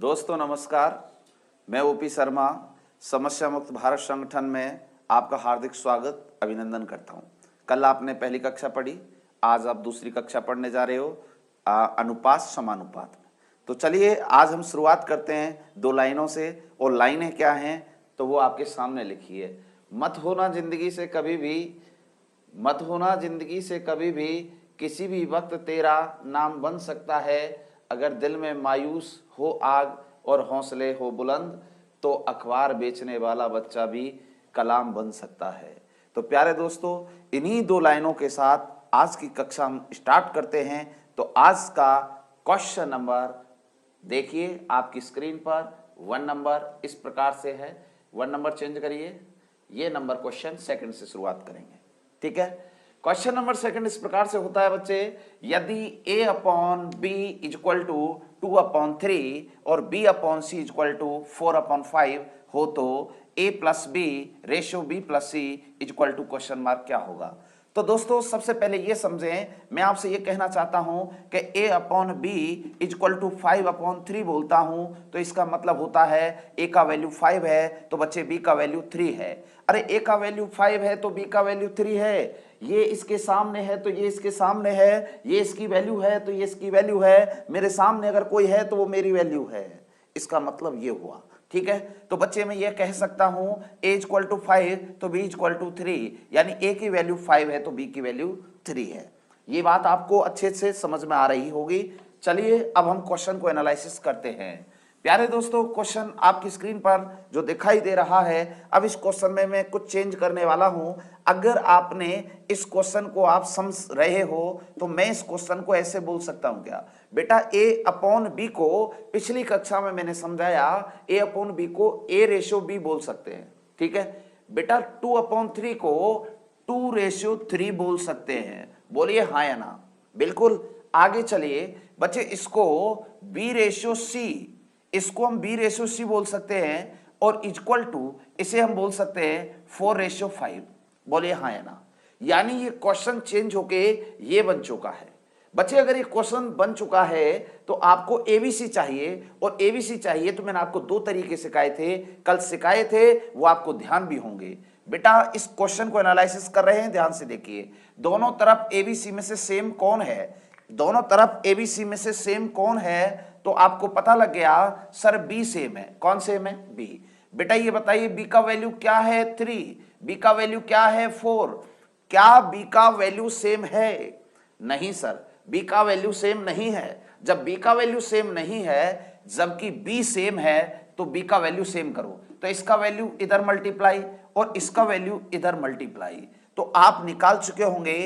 दोस्तों नमस्कार, मैं ओपी शर्मा समस्या मुक्त भारत संगठन में आपका हार्दिक स्वागत अभिनंदन करता हूं। कल आपने पहली कक्षा पढ़ी, आज आप दूसरी कक्षा पढ़ने जा रहे हो अनुपात समानुपात में। तो चलिए आज हम शुरुआत करते हैं दो लाइनों से, और लाइनें क्या हैं तो वो आपके सामने लिखी है। मत होना जिंदगी से कभी भी किसी भी वक्त तेरा नाम बन सकता है। अगर दिल में मायूस हो आग और हौसले हो बुलंद, तो अखबार बेचने वाला बच्चा भी कलाम बन सकता है। तो प्यारे दोस्तों, इन्हीं दो लाइनों के साथ आज की कक्षा हम स्टार्ट करते हैं। तो आज का क्वेश्चन नंबर देखिए आपकी स्क्रीन पर। 1 नंबर इस प्रकार से है, 1 नंबर चेंज करिए, ये नंबर क्वेश्चन सेकंड से शुरुआत करेंगे। ठीक है, क्वेश्चन नंबर सेकंड इस प्रकार से होता है बच्चे, यदि a upon B equal to 2/3 और b upon C equal to 4/5 हो तो a plus B ratio b plus C equal to question mark क्या होगा। तो दोस्तों सबसे पहले ये समझें, मैं आपसे ये कहना चाहता हूं कि a upon B equal to 5/3 बोलता हूं तो इसका मतलब होता है a का वैल्यू 5 है तो बच्चे b का वैल्यू 3 है। अरे a का वैल्यू 5 है तो b का वैल्यू 3 है, ये इसके सामने है तो ये इसके सामने है, ये इसकी वैल्यू है तो ये इसकी वैल्यू है, मेरे सामने अगर कोई है तो वो मेरी वैल्यू है। इसका मतलब ये हुआ। ठीक है, तो बच्चे मैं ये कह सकता हूं a इक्वल टू 5 तो b इक्वल टू 3, यानी a की वैल्यू 5 है तो b की वैल्यू 3 है। ये बात आपको अच्छे से समझ में आ रही होगी। चलिए अब हम क्वेश्चन को एनालिसिस करते हैं। प्यारे दोस्तों, क्वेश्चन आपकी स्क्रीन पर जो दिखाई दे रहा है, अब इस क्वेश्चन में मैं कुछ चेंज करने वाला हूं। अगर आपने इस क्वेश्चन को आप समझ रहे हो तो मैं इस क्वेश्चन को ऐसे बोल सकता हूं क्या बेटा, a अपॉन बी को पिछली कक्षा में मैंने समझाया, a अपॉन बी को a रेशियो b बोल सकते हैं। ठीक है बेटा, 2/3 को 2/3 बोल सकते हैं। बोलिए हाँ या ना। बिल्कुल। आगे चलिए बच्चे, इसको b रेशियो c, इसको हम b रेशियो c बोल सकते हैं, और इक्वल टू इसे हम बोल सकते हैं 4/5। बोलिए हाँ या ना। यानी ये क्वेश्चन चेंज होके ये बन चुका है। बच्चे अगर ये क्वेश्चन बन चुका है तो आपको एबीसी चाहिए, और एबीसी चाहिए तो मैंने आपको दो तरीके सिखाए थे, कल सिखाए थे, वो आपको ध्यान भी होंगे। बेटा इस क्वेश्चन को एनालिसिस कर रहे हैं, ध्यान से देखिए। दोनों तरफ एबीसी में से सेम कौन है, दोनों तरफ एबीसी में से सेम कौन है, तो आपको पता लग गया सर बी सेम है। कौन सेम है? बी। बेटा ये बताइए बी का वैल्यू क्या है? 3। बी का वैल्यू क्या है? 4। क्या बी का वैल्यू सेम है? नहीं सर, बी का वैल्यू सेम नहीं है। जब बी का वैल्यू सेम नहीं है, जबकि बी सेम है, तो बी का वैल्यू सेम करो, तो इसका वैल्यू इधर मल्टीप्लाई और इसका वैल्यू इधर मल्टीप्लाई, तो आप निकाल चुके होंगे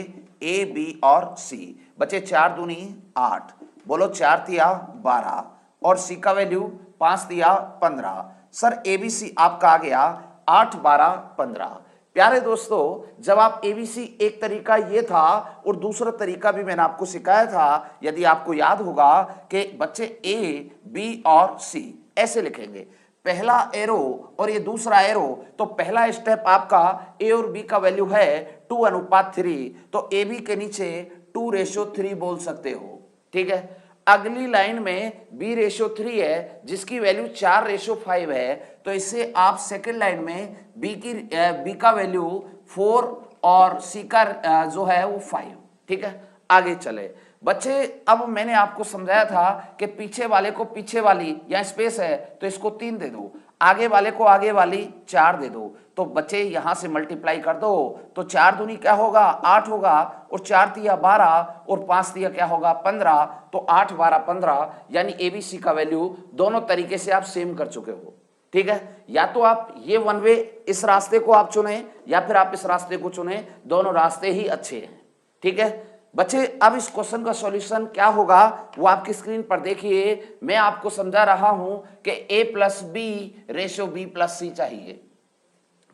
ए बी और सी। बचे 4 दूनी 8, बोलो 4 तिया 12, और सी का वैल्यू 5 तिया 15। सर एबीसी आपका आ गया 8, 12, 15। प्यारे दोस्तों, जब आप एबीसी, एक तरीका ये था और दूसरा तरीका भी मैंने आपको सिखाया था, यदि आपको याद होगा कि बच्चे ए बी और सी ऐसे लिखेंगे, पहला एरो और ये दूसरा एरो। तो पहला स्टेप आपका ए और बी का वैल्यू है 2:3, तो ए बी के नीचे 2/3 बोल सकते हो। ठीक है, अगली लाइन में b/3 है जिसकी वैल्यू 4/5 है, तो इससे आप सेकेंड लाइन में b का वैल्यू 4 और c का जो है वो 5। ठीक है, आगे चले बच्चे। अब मैंने आपको समझाया था कि पीछे वाले को पीछे वाली, या स्पेस है तो इसको 3 दे दो, आगे वाले को आगे वाली 4 दे दो, तो बच्चे यहां से मल्टीप्लाई कर दो, तो 4 दूनी क्या होगा? 8 होगा, और 4 तिया 12 और 5 तिया क्या होगा? 15, तो 8, 12, 15, यानी एबीसी का वैल्यू दोनों तरीके से आप सेम कर चुके हो। ठीक है, या तो आप ये वन वे इस रास्ते को आप चुने, या फिर आप इस रास्ते को चुने, दोनों रास्ते ही अच्छे हैं। ठीक है बच्चे, अब इस क्वेश्चन का सॉल्यूशन क्या होगा वो आपकी स्क्रीन पर देखिए। मैं आपको समझा रहा हूं कि a plus B ratio b plus C चाहिए।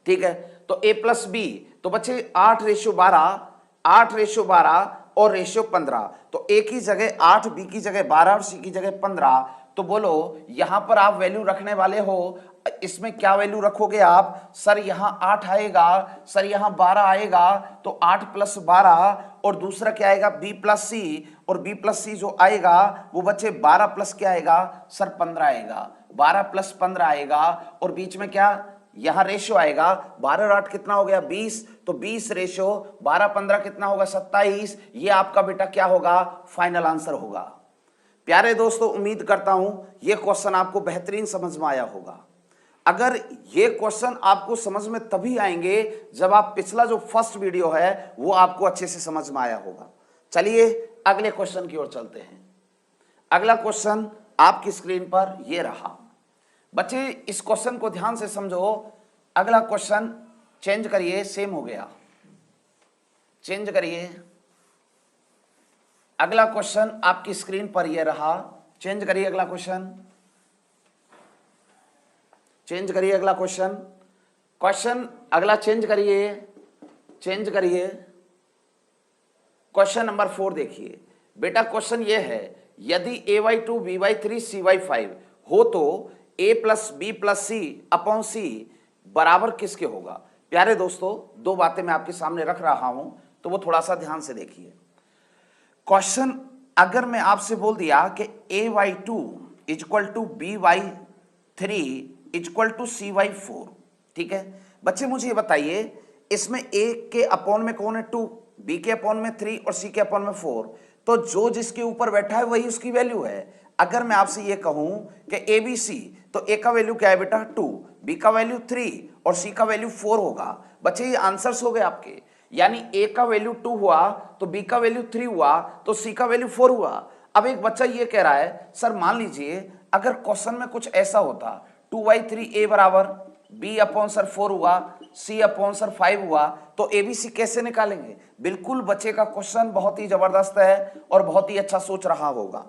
ठीक है, तो a प्लस बी, तो बच्चे 8/12, 8/12 और रेशियो 15, तो a की जगह 8, b की जगह 12 और c की जगह 15। तो बोलो यहां पर आप वैल्यू रखने वाले हो इसमें क्या वैल्यू रखोगे आप? सर यहां 8 आएगा, सर यहां 12 आएगा, तो 8 + 12, और दूसरा क्या आएगा? b + c, और b + c जो आएगा वो बच्चे 12 प्लस क्या आएगा? सर 15 आएगा, 12 + 15 आएगा, और बीच में क्या यहां रेशियो आएगा? 12 और 8 कितना हो गया? 20, तो 20 रेशियो 12 15 कितना होगा? 27। ये आपका बेटा क्या होगा? फाइनल आंसर होगा। प्यारे दोस्तों, उम्मीद करता हूं ये क्वेश्चन आपको बेहतरीन समझ में आया होगा। अगर ये क्वेश्चन आपको समझ में तभी आएंगे जब आप पिछला जो फर्स्ट वीडियो है वो आपको अच्छे से समझ में आया होगा। चलिए अगले क्वेश्चन की ओर चलते हैं। अगला क्वेश्चन आपकी स्क्रीन पर ये रहा। बच्चे इस क्वेश्चन को ध्यान से समझो। अगला क्वेश्चन चेंज करिए, सेम हो गया, चेंज करिए। अगला क्वेश्चन आपकी स्क्रीन पर ये रहा, चेंज करिए अगला क्वेश्चन, चेंज करिए अगला क्वेश्चन, क्वेश्चन अगला चेंज करिए, चेंज करिए। क्वेश्चन नंबर 4 देखिए बेटा। क्वेश्चन ये है, यदि a/2 b/3 c/5 हो तो a + b + c upon c बराबर किसके होगा? प्यारे दोस्तों, दो बातें मैं आपके सामने रख रहा हूं तो वो थोड़ा सा ध्यान से देखिए। क्वेश्चन अगर मैं आपसे बोल दिया कि a/2 = b/3 = c/4, ठीक है बच्चे, मुझे ये बताइए इसमें a के अपॉन में कौन है? 2, b के अपॉन में 3 और c के अपॉन में 4, तो जो जिसके ऊपर बैठा है वही उसकी वैल्यू है। अगर मैं आपसे ये कहूं कि ABC, तो a का वैल्यू क्या है बेटा? 2, b का वैल्यू 3 और c का वैल्यू 4 होगा। बच्चे ये आंसर्स हो गए आपके, यानी a का वैल्यू 2 हुआ तो b का वैल्यू 3 हुआ तो c का वैल्यू 4 हुआ। अब एक बच्चा ये कह रहा है, सर मान लीजिए अगर क्वेश्चन में कुछ ऐसा होता 2/3 a बराबर b अपॉन सर 4 हुआ, c अपॉन सर 5 हुआ, तो ABC कैसे निकालेंगे? बिल्कुल बच्चे का क्वेश्चन बहुत ही जबरदस्त है और बहुत ही अच्छा सोच रहा होगा।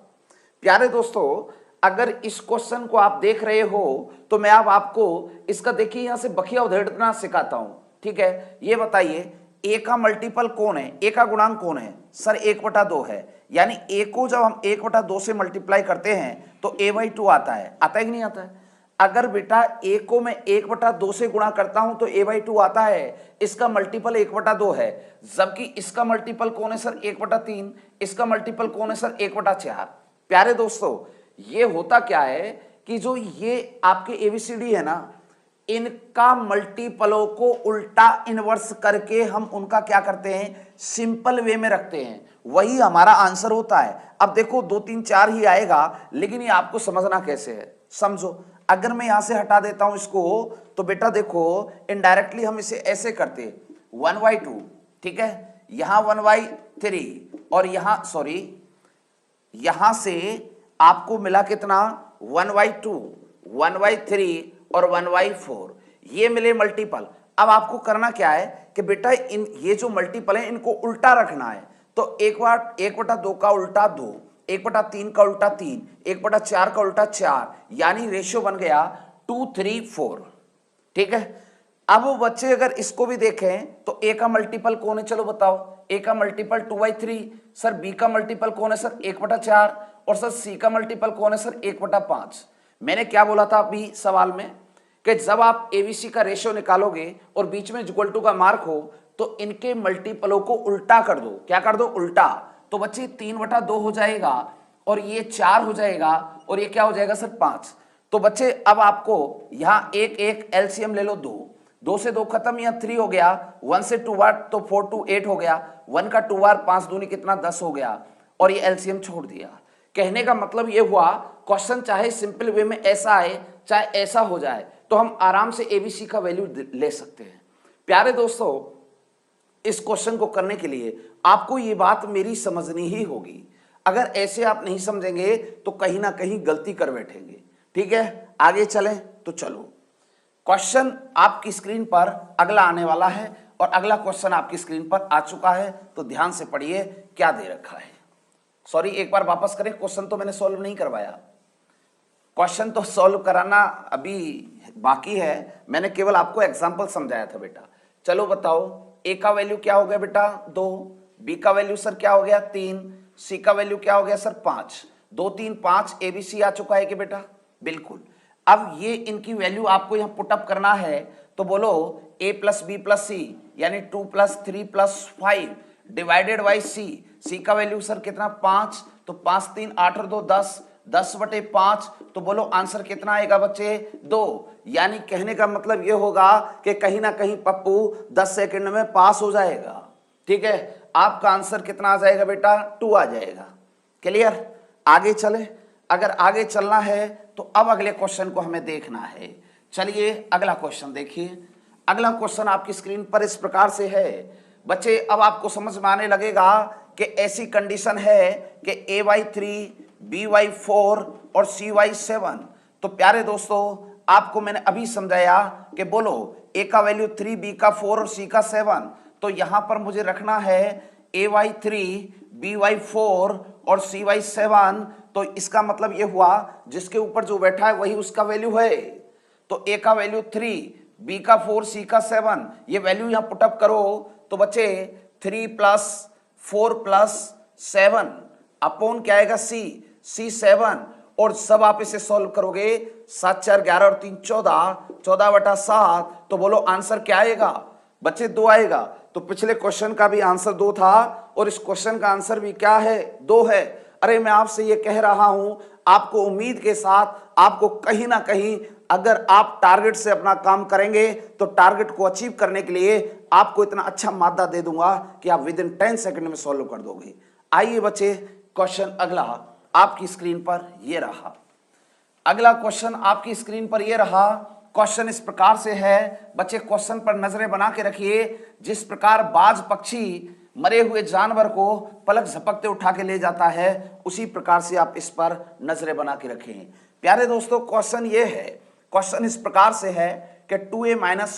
प्यारे दोस्तों, अगर इस क्वेश्चन को आप देख रहे हो तो मैं अब आपको इसका देखिए यहां से बखिया उधेड़ना सिखाता हूं, ठीक है। ये बताइए a का मल्टीपल कौन है? a का गुणांक कौन है? सर 1/2 है, यानी a को जब हम 1/2 से मल्टीप्लाई करते हैं तो a/2 आता है कि नहीं आता है? अगर बेटा a को मैं 1/2 से गुणा करता हूं तो a/2 आता है, इसका मल्टीपल 1/2 है, जबकि इसका मल्टीपल कौन है? सर 1/3, इसका मल्टीपल कौन है? सर 1/4। प्यारे दोस्तों, ये होता क्या है कि जो ये आपके ABCD है ना, इनका मल्टीपलों को उल्टा इनवर्स करके हम उनका क्या करते हैं? सिंपल वे में रखते हैं, वही हमारा आंसर होता है। अब देखो 2 3 4 ही आएगा, लेकिन ये आपको समझना कैसे है, समझो। अगर मैं यहां से हटा देता हूं इसको, तो बेटा देखो इनडायरेक्टली हम इसे ऐसे करते 1/2, ठीक है, यहां 1/3 और यहां सॉरी यहां से आपको मिला कितना? 1/2, 1/3 और 1/4, ये मिले मल्टीपल। अब आपको करना क्या है कि बेटा इन ये जो मल्टीपल है इनको उल्टा रखना है। तो 1/2 का उल्टा 2, 1/3 का उल्टा 3, 1/4 का उल्टा 4, यानी रेशियो बन गया 2 3 4, ठीक है। अब बच्चे अगर इसको भी देखें तो a का मल्टीपल कौन है? चलो बताओ, a का मल्टीपल 2/3, सर b का मल्टीपल कौन है? सर 1/4, और सर c का मल्टीपल कौन है? सर 1/5। मैंने क्या बोला था अभी सवाल में कि जब आप ABC का रेशियो निकालोगे और बीच में इक्वल टू का मार्क हो तो इनके मल्टीपलों को उल्टा कर दो। क्या कर दो? उल्टा। तो बच्चे 3/2 हो जाएगा और ये 4 हो जाएगा और ये क्या हो जाएगा? सर 5। तो बच्चे अब आपको यहां एक एलसीएम ले लो, 2 से 2 खत्म, या 3 हो गया, 1 से 2 बार तो 4 2 8 हो गया, 1 का 2 बार 5 दूनी कितना? 10 हो गया, और ये एलसीएम छोड़ दिया। कहने का मतलब ये हुआ क्वेश्चन चाहे सिंपल वे में ऐसा आए चाहे ऐसा हो जाए तो हम आराम से ABC का वैल्यू ले सकते हैं। प्यारे दोस्तों, इस क्वेश्चन को करने के लिए आपको ये बात मेरी समझनी ही होगी। अगर ऐसे आप नहीं समझेंगे तो कहीं ना कहीं गलती कर बैठेंगे, ठीक है। आगे चलें तो चलो, क्वेश्चन आपकी स्क्रीन पर अगला आने वाला है और अगला क्वेश्चन आपकी स्क्रीन पर आ चुका है, तो ध्यान से पढ़िए क्या दे रखा है। सॉरी, एक बार वापस करें, क्वेश्चन तो मैंने सॉल्व नहीं करवाया, क्वेश्चन तो सॉल्व कराना अभी बाकी है, मैंने केवल आपको एग्जांपल समझाया था बेटा। चलो बताओ, a का वैल्यू क्या हो गया बेटा? 2, b का वैल्यू सर क्या हो गया? 3, c का वैल्यू क्या हो गया सर? 5। 2 3 5 ABC आ चुका है कि बेटा? बिल्कुल। अब ये इनकी वैल्यू आपको यहां पुटअप करना है, तो बोलो a प्लस बी प्लस सी यानी 2 प्लस 3 प्लस 5 डिवाइडेड बाई सी का वैल्यू सर कितना 5, तो 5 3 8 और 2 10, 10/5, तो बोलो आंसर कितना आएगा बच्चे 2। यानी कहने का मतलब ये होगा कि कहीं ना कहीं पप्पू 10 सेकंड में पास हो जाएगा। ठीक है, आपका आंसर कितना आ जाएगा बेटा 2 आ जाएगा। क्लियर, आगे चले। अगर आगे चलना है तो अब अगले क्वेश्चन को हमें देखना है। चलिए अगला क्वेश्चन देखिए। अगला क्वेश्चन आपकी स्क्रीन पर इस प्रकार से है बच्चे। अब आपको समझ में आने लगेगा कि ऐसी कंडीशन है कि a/3 b/4 और c/7। तो प्यारे दोस्तों आपको मैंने अभी समझाया कि बोलो a का वैल्यू 3, b का 4 और c का 7। तो यहां पर मुझे रखना है a/3 b/4 और c/7। तो इसका मतलब ये हुआ जिसके ऊपर जो बैठा है वही उसका वैल्यू है। तो a का वैल्यू 3, b का 4, c का 7, ये वैल्यू यहां पुटअप करो तो बच्चे 3 प्लस 4 प्लस 7 अपॉन क्या आएगा c 7। और सब आप इसे सॉल्व करोगे 7 4 11 और 3 14, 14/7। तो बोलो आंसर क्या आएगा बच्चे 2 आएगा। तो पिछले क्वेश्चन का भी आंसर 2 था और इस क्वेश्चन का आंसर भी क्या है 2 है। अरे मैं आपसे ये कह रहा हूं, आपको उम्मीद के साथ आपको कहीं ना कहीं अगर आप टारगेट से अपना काम करेंगे तो टारगेट को अचीव करने के लिए आपको इतना अच्छा मादा दे दूंगा कि आप विद इन 10 सेकंड में सॉल्व कर दोगे। आइए बच्चे क्वेश्चन अगला आपकी स्क्रीन पर ये रहा। अगला क्वेश्चन आपकी स्क्रीन पर ये रहा। क्वेश्चन इस प्रकार से है बच्चे, क्वेश्चन पर नजरें बना के रखिए। जिस प्रकार बाज पक्षी मरे हुए जानवर को पलक झपकते उठा के ले जाता है उसी प्रकार से आप इस पर नजरें बना के रखें। प्यारे दोस्तों क्वेश्चन ये है, क्वेश्चन इस प्रकार से है कि 2a माइनस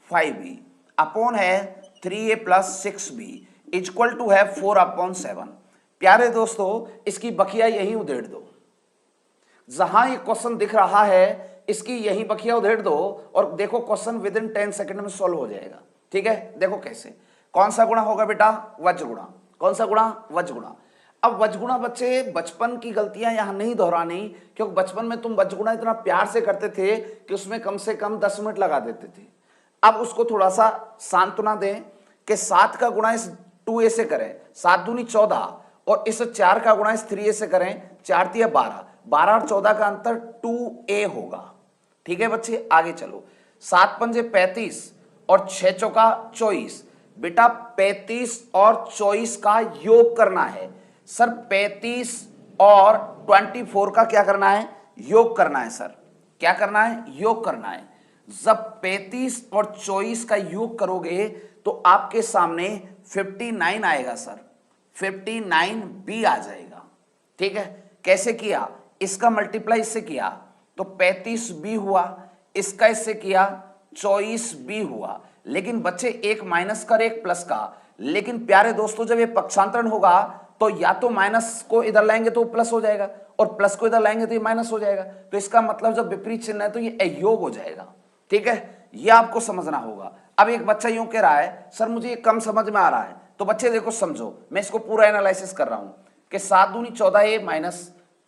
5b अपॉन है 3a plus 6b equal to है 4/7। प्यारे दोस्तों इसकी बखिया यही उधेड़ दो, जहां ये क्वेश्चन दिख रहा है इसकी यही बखिया उधेड़ दो और देखो क्वेश्चन विद इन 10 सेकंड में सॉल्व हो जाएगा। ठीक है, देखो कैसे। कौन सा गुणा होगा बेटा वज्र गुणा। कौन सा गुणा वज्र गुणा। अब वज्र गुणा बच्चे बचपन की गलतियां यहां नहीं दोहरानी, क्योंकि बचपन में तुम वज्र गुणा इतना प्यार से करते थे कि उसमें कम से कम 10 मिनट लगा देते थे। अब उसको थोड़ा सा सांत्वना दें कि 7 का गुणा इस 2a से करें, 7 दूनी 14, और इस 4 का गुणा इस 3a से करें, 4 तिया 12, 12 और 14 का अंतर 2a होगा। ठीक है बच्चे, आगे चलो। 7 पंजे 35 और 6 चौका 24। बेटा 35 और 24 का योग करना है सर। 35 और 24 का क्या करना है योग करना है सर। क्या करना है योग करना है। जब 35 और 24 का योग करोगे तो आपके सामने 59 आएगा सर। 59b आ जाएगा। ठीक है, कैसे किया, इसका मल्टीप्लाई इससे किया तो 35b हुआ, इसका इससे किया 24b हुआ। लेकिन बच्चे एक माइनस का एक प्लस का, लेकिन प्यारे दोस्तों जब ये पक्षांतरण होगा तो या तो माइनस को इधर लाएंगे तो प्लस हो जाएगा और प्लस को इधर लाएंगे तो ये माइनस हो जाएगा। तो इसका मतलब जब विपरीत चिन्ह है तो ये अयोग हो जाएगा। ठीक है, ये आपको समझना होगा। अब एक बच्चा यूं कह रहा है सर मुझे ये कम समझ में आ रहा है, तो बच्चे देखो समझो, मैं इसको पूरा एनालिसिस कर रहा हूं कि 7 दूनी 14a minus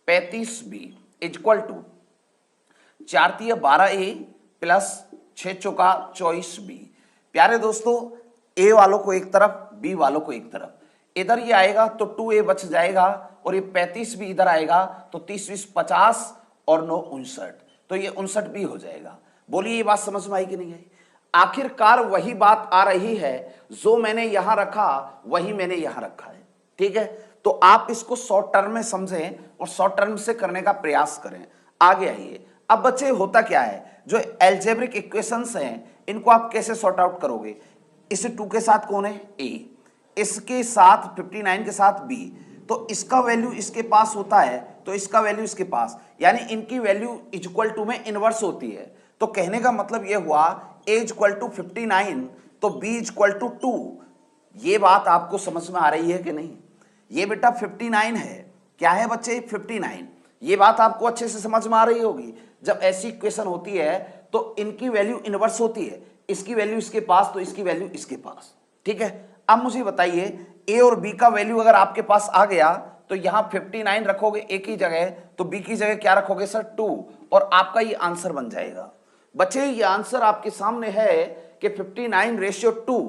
35b equal to 4 तिया 12a प्लस 6 चौका 24b। प्यारे दोस्तों a वालों को एक तरफ, b वालों को एक तरफ, इधर ये आएगा तो 2a बच जाएगा और ये 35 भी इधर आएगा तो 30 20 50 और 9 59, तो ये 59 भी हो जाएगा। बोलिए ये बात समझ में आई कि नहीं आई। आखिरकार वही बात आ रही है, जो मैंने यहां रखा वही मैंने यहां रखा है। ठीक है, तो आप इसको शॉर्ट टर्म में समझें और शॉर्ट टर्म से करने का प्रयास करें। आगे आइए। अब बच्चे होता क्या है, जो एल्जेब्रिक इक्वेशंस हैं इनको आप कैसे सॉर्ट आउट करोगे। इस 2 के साथ कौन है a, इसके साथ 59 के साथ b, तो इसका वैल्यू इसके पास होता है तो इसका वैल्यू इसके पास, यानी इनकी वैल्यू इक्वल टू में इनवर्स होती है। तो कहने का मतलब यह हुआ a इक्वल टू 59 तो b इक्वल टू 2। ये बात आपको समझ में आ रही है कि नहीं। ये बेटा 59 है, क्या है बच्चे 59। ये बात आपको अच्छे से समझ में आ रही होगी। जब ऐसी इक्वेशन होती है तो इनकी वैल्यू इनवर्स होती है, इसकी वैल्यू इसके पास तो इसकी वैल्यू इसके पास। ठीक है, अब मुझे बताइए a और b का वैल्यू अगर आपके पास आ गया तो यहां 59 रखोगे a की जगह तो b की जगह क्या रखोगे सर 2, और आपका ये आंसर बन जाएगा। बच्चे ये आंसर आपके सामने है कि 59:2।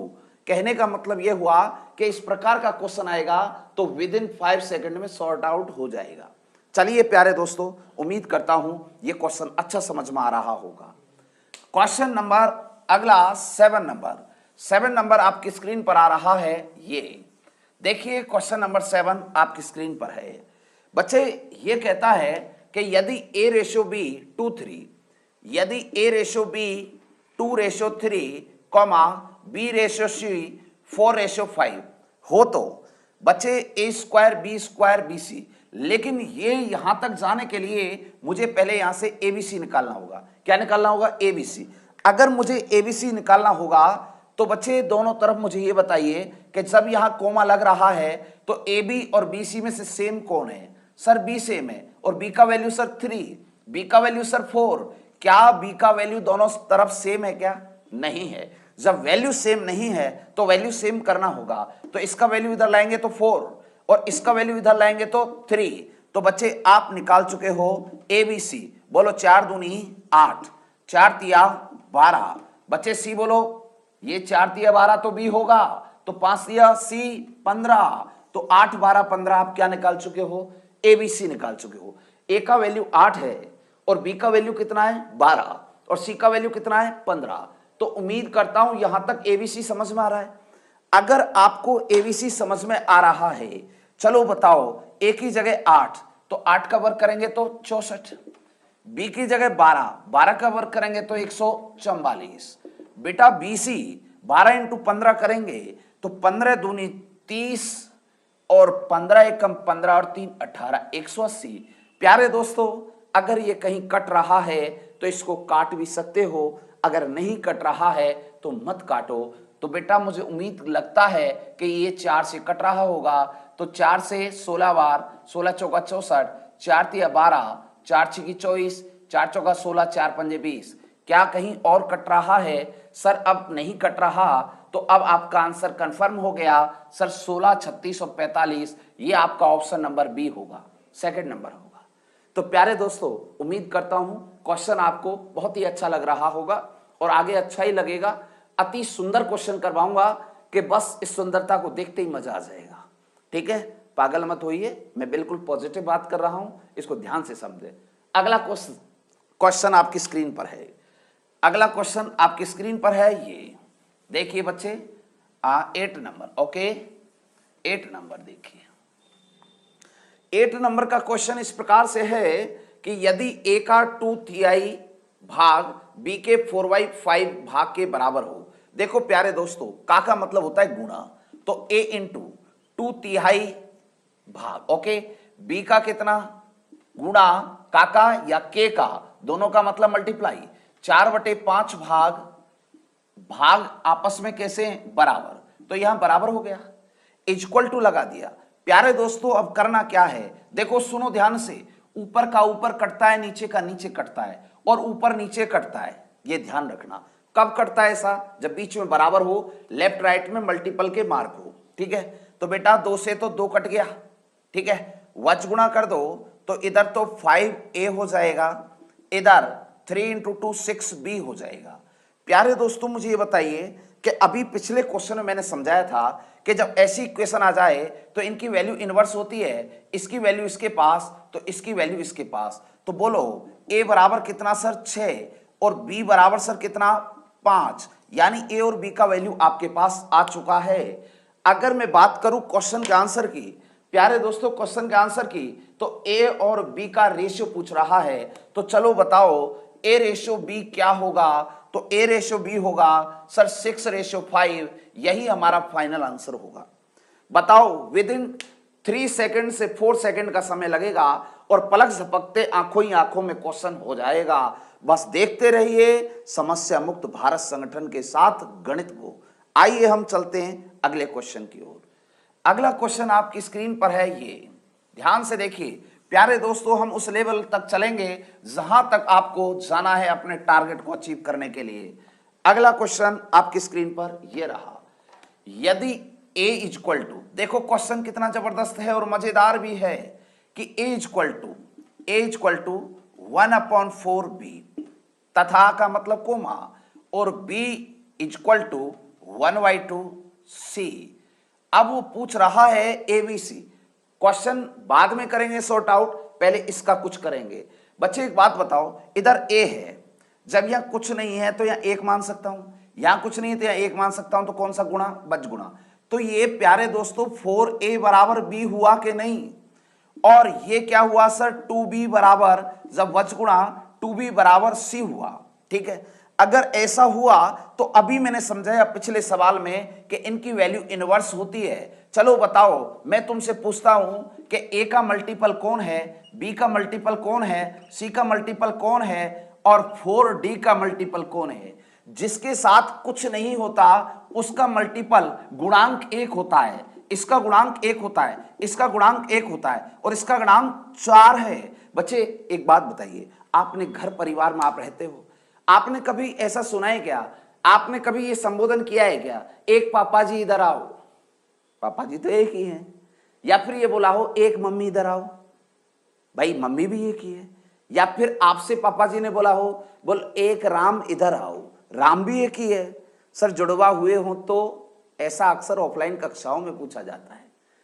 कहने का मतलब यह हुआ कि इस प्रकार का क्वेश्चन आएगा तो विद इन 5 सेकंड में सॉर्ट आउट हो जाएगा। चलिए प्यारे दोस्तों, उम्मीद करता हूं ये क्वेश्चन अच्छा समझ में आ रहा होगा। क्वेश्चन नंबर अगला 7 नंबर आपकी स्क्रीन पर आ रहा है। ये देखिए क्वेश्चन नंबर 7 आपकी स्क्रीन पर है। बच्चे ये कहता है कि यदि a/b 2:3, यदि a/b 2:3, b/c 4:5 हो तो बच्चे a² b² bc। लेकिन ये यहां तक जाने के लिए मुझे पहले यहां से abc निकालना होगा। क्या निकालना होगा? abc। अगर मुझे abc निकालना होगा तो बच्चे दोनों तरफ मुझे ये बताइए कि जब यहां कोमा लग रहा है तो ab और bc में से सेम कौन है? सर b सेम है। और b का वैल्यू सर 3, b का वैल्यू सर 4। क्या b का वैल्यू दोनों तरफ सेम है? क्या नहीं है। जब वैल्यू सेम नहीं है तो वैल्यू सेम करना होगा। तो इसका वैल्यू इधर लाएंगे तो 4 और इसका वैल्यू इधर लाएंगे तो 3। तो बच्चे आप निकाल चुके हो abc। बोलो 4 दूनी 8, 4 तिया 12। बच्चे c बोलो, ये 4 तिया 12 तो b होगा, तो 5 तिया c 15। तो 8 12 15 आप क्या निकाल चुके हो? abc निकाल चुके हो। a का वैल्यू 8 है और b का वैल्यू कितना है? 12 और c का वैल्यू कितना है? 15। तो उम्मीद करता हूं यहां तक abc समझ में आ रहा है। अगर आपको abc समझ में आ रहा है, चलो बताओ a की जगह 8 तो 8 का वर्ग करेंगे तो 64, b की जगह 12, 12 का वर्ग करेंगे तो 144। बेटा bc 12 इंटू 15 करेंगे तो 15 दूनी 30 और 15 एकम 15 और 3 18, 180। प्यारे दोस्तों, अगर ये कहीं कट रहा है तो इसको काट भी सकते हो, अगर नहीं कट रहा है तो मत काटो। तो बेटा मुझे उम्मीद लगता है कि ये 4 से कट रहा होगा। तो 4 से 16 बार, 16 चौका 64, 4 तिया 12, 4 छिकी 24, 4 चौका 16, 4 पंजे 20। क्या कहीं और कट रहा है? सर अब नहीं कट रहा। तो अब आपका आंसर कंफर्म हो गया सर, 16, 36 और 45। ये आपका ऑप्शन नंबर बी होगा, सेकंड नंबर होगा। तो प्यारे दोस्तों, उम्मीद करता हूं क्वेश्चन आपको बहुत ही अच्छा लग रहा होगा और आगे अच्छा ही लगेगा। अति सुंदर क्वेश्चन करवाऊंगा कि बस इस सुंदरता को देखते ही मजा आ जाएगा। ठीक है, पागल मत होइए, मैं बिल्कुल पॉजिटिव बात कर रहा हूं, इसको ध्यान से समझे। अगला क्वेश्चन आपकी स्क्रीन पर है। अगला क्वेश्चन आपकी स्क्रीन पर है। ये देखिए बच्चे 8 नंबर। ओके, 8 नंबर देखिए। 8 नंबर का क्वेश्चन इस प्रकार से है कि यदि a का 2/3 भाग b के 4/5 भाग के बराबर हो। देखो प्यारे दोस्तों, का मतलब होता है गुणा, तो a इंटू 2/3 भाग, ओके, b का कितना गुणा का या k का, दोनों का मतलब मल्टीप्लाई, 4/5 भाग आपस में कैसे बराबर, तो यहां बराबर हो गया, इक्वल टू लगा दिया। प्यारे दोस्तों अब करना क्या है? देखो सुनो ध्यान से, ऊपर का ऊपर कटता है, नीचे का नीचे कटता है और ऊपर नीचे कटता है। ये ध्यान रखना, कब कटता है ऐसा? जब बीच में बराबर हो, लेफ्ट राइट में मल्टीपल के मार्क हो। ठीक है, तो बेटा 2 से तो 2 कट गया। ठीक है, वच गुणा कर दो तो इधर तो 5a हो जाएगा, इधर 3 इंटू 2 6b हो जाएगा। प्यारे दोस्तों मुझे ये बताइए कि अभी पिछले क्वेश्चन में मैंने समझाया था कि जब ऐसी इक्वेशन आ जाए तो इनकी वैल्यू इनवर्स होती है, इसकी वैल्यू इसके पास तो इसकी वैल्यू इसके पास। तो बोलो a बराबर कितना सर? 6 और b बराबर सर कितना? 5। यानी a और b का वैल्यू आपके पास आ चुका है। अगर मैं बात करूं क्वेश्चन के आंसर की, प्यारे दोस्तों क्वेश्चन के आंसर की, तो a और b का रेशियो पूछ रहा है। तो चलो बताओ a रेशियो b क्या होगा? तो a रेशियो b होगा सर 6:5। यही हमारा फाइनल आंसर होगा। बताओ विद इन 3 सेकंड से 4 सेकंड का समय लगेगा और पलक झपकते आंखों ही आंखों में क्वेश्चन हो जाएगा। बस देखते रहिए समस्या मुक्त भारत संगठन के साथ गणित को। आइए हम चलते हैं अगले क्वेश्चन की ओर। अगला क्वेश्चन आपकी स्क्रीन पर है। ये ध्यान से देखिए प्यारे दोस्तों, हम उस लेवल तक चलेंगे जहां तक आपको जाना है अपने टारगेट को अचीव करने के लिए। अगला क्वेश्चन आपकी स्क्रीन पर यह रहा, यदि a इक्वल टू, देखो क्वेश्चन कितना जबरदस्त है और मजेदार भी है कि a इक्वल टू 1/4b, तथा का मतलब कोमा, और b इक्वल टू 1/2c। अब वो पूछ रहा है एबीसी। क्वेश्चन बाद में करेंगे सॉर्ट आउट, पहले इसका कुछ करेंगे। बच्चे एक बात बताओ, इधर ए है, जब यहां कुछ नहीं है तो यहां एक मान सकता हूं, यहां कुछ नहीं है तो यहां एक मान सकता हूं, तो कौन सा गुणा? बच गुणा। तो ये प्यारे दोस्तों 4a बराबर b हुआ कि नहीं? और ये क्या हुआ सर? 2b बराबर, जब वच गुणा 2b बराबर c हुआ। ठीक है, अगर ऐसा हुआ तो अभी मैंने समझाया पिछले सवाल में कि इनकी वैल्यू इनवर्स होती है। चलो बताओ, मैं तुमसे पूछता हूं कि a का मल्टीपल कौन है, b का मल्टीपल कौन है, c का मल्टीपल कौन है, और 4d का मल्टीपल कौन है? जिसके साथ कुछ नहीं होता उसका मल्टीपल गुणांक 1 होता है, इसका गुणांक 1 होता है, इसका गुणांक 1 होता है, और इसका गुणांक 4 है। बच्चे एक बात बताइए, आपने घर परिवार में आप रहते हो, आपने कभी ऐसा सुना है क्या? आपने कभी ये संबोधन किया है क्या, एक पापा जी इधर आओ? पापा जी तो एक ही हैं। या फिर ये बोला हो एक मम्मी इधर आओ? भाई मम्मी भी एक ही है। या फिर आपसे पापा जी ने बोला हो, बोल एक राम इधर आओ? राम भी एक ही है। सर जुड़वा हुए हो तो ऐसा अक्सर ऑफलाइन कक्षाओं में पूछा जाता है।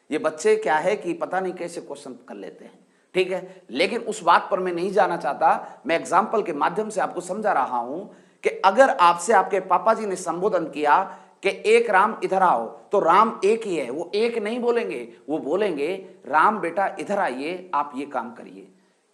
ये बच्चे क्या है कि पता नहीं कैसे क्वेश्चन कर लेते हैं। ठीक है, लेकिन उस बात पर मैं नहीं जाना चाहता। मैं एग्जाम्पल के माध्यम से आपको समझा रहा हूं कि अगर आपसे आपके पापा जी ने संबोधन किया कि एक राम इधर आओ, तो राम एक ही है, वो एक नहीं बोलेंगे, वो बोलेंगे राम बेटा इधर आइए, आप ये काम करिए।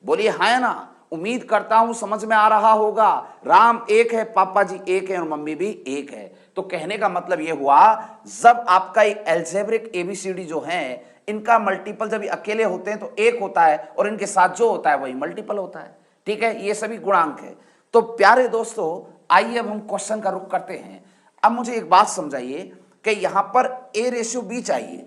बोलिए हाँ या ना? उम्मीद करता हूं समझ में आ रहा होगा। राम एक है, पापा जी एक है, और मम्मी भी एक है। तो कहने का मतलब यह हुआ, जब आपका एल्जेब्रिक एबीसीडी जो है, इनका मल्टीपल जब अकेले होते हैं तो एक होता है, और इनके साथ जो होता है वही मल्टीपल होता है। ठीक है, ये सभी गुणांक है। तो प्यारे दोस्तों, आइए अब हम क्वेश्चन का रुख करते हैं। अब मुझे एक बात समझाइए कि यहां पर a/b चाहिए,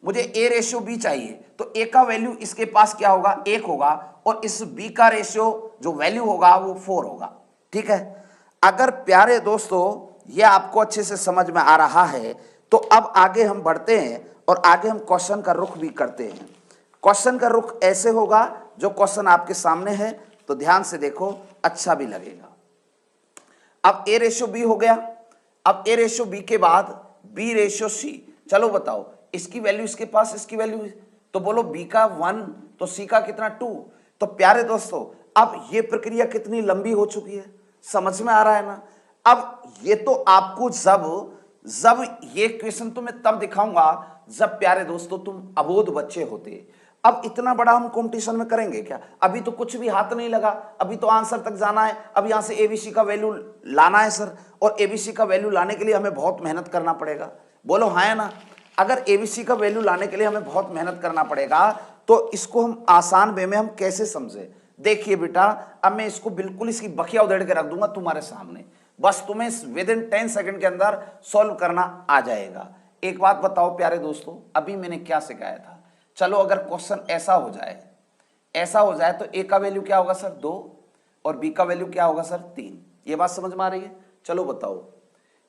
मुझे a/b चाहिए, तो a का वैल्यू इसके पास क्या होगा? 1 होगा, और इस b का रेशियो जो वैल्यू होगा वो 4 होगा। ठीक है, अगर प्यारे दोस्तों ये आपको अच्छे से समझ में आ रहा है तो अब आगे हम बढ़ते हैं और आगे हम क्वेश्चन का रुख भी करते हैं। क्वेश्चन का रुख ऐसे होगा, जो क्वेश्चन आपके सामने है तो ध्यान से देखो, अच्छा भी लगेगा। अब a/b हो गया। अब a/b के बाद b/c। चलो बताओ, इसकी वैल्यू इसके पास, इसकी वैल्यू, तो बोलो b का 1 तो c का कितना 2। तो प्यारे दोस्तों अब ये प्रक्रिया कितनी लंबी हो चुकी है, समझ में आ रहा है ना? अब ये तो आपको जब ये क्वेश्चन तो मैं तब दिखाऊंगा जब प्यारे दोस्तों तुम अबोध बच्चे होते। अब इतना बड़ा हम कंपटीशन में करेंगे क्या? अभी तो कुछ भी हाथ नहीं लगा, अभी तो आंसर तक जाना है। अब यहां से एबीसी का वैल्यू लाना है सर, और एबीसी का वैल्यू लाने के लिए हमें बहुत मेहनत करना पड़ेगा। बोलो हाँ या ना? अगर एबीसी का वैल्यू लाने के लिए हमें बहुत मेहनत करना पड़ेगा, तो इसको हम आसान वे में हम कैसे समझे? देखिए बेटा, अब मैं इसको बिल्कुल इसकी बखिया उधेड़ के रख दूंगा तुम्हारे सामने, बस तुम्हें विद इन 10 सेकंड के अंदर सॉल्व करना आ जाएगा। एक बात बताओ प्यारे दोस्तों, अभी मैंने क्या सिखाया था? चलो अगर क्वेश्चन ऐसा हो जाए तो ए का वैल्यू क्या होगा सर? 2, और बी का वैल्यू क्या होगा सर? 3। ये बात समझ में आ रही है? चलो बताओ,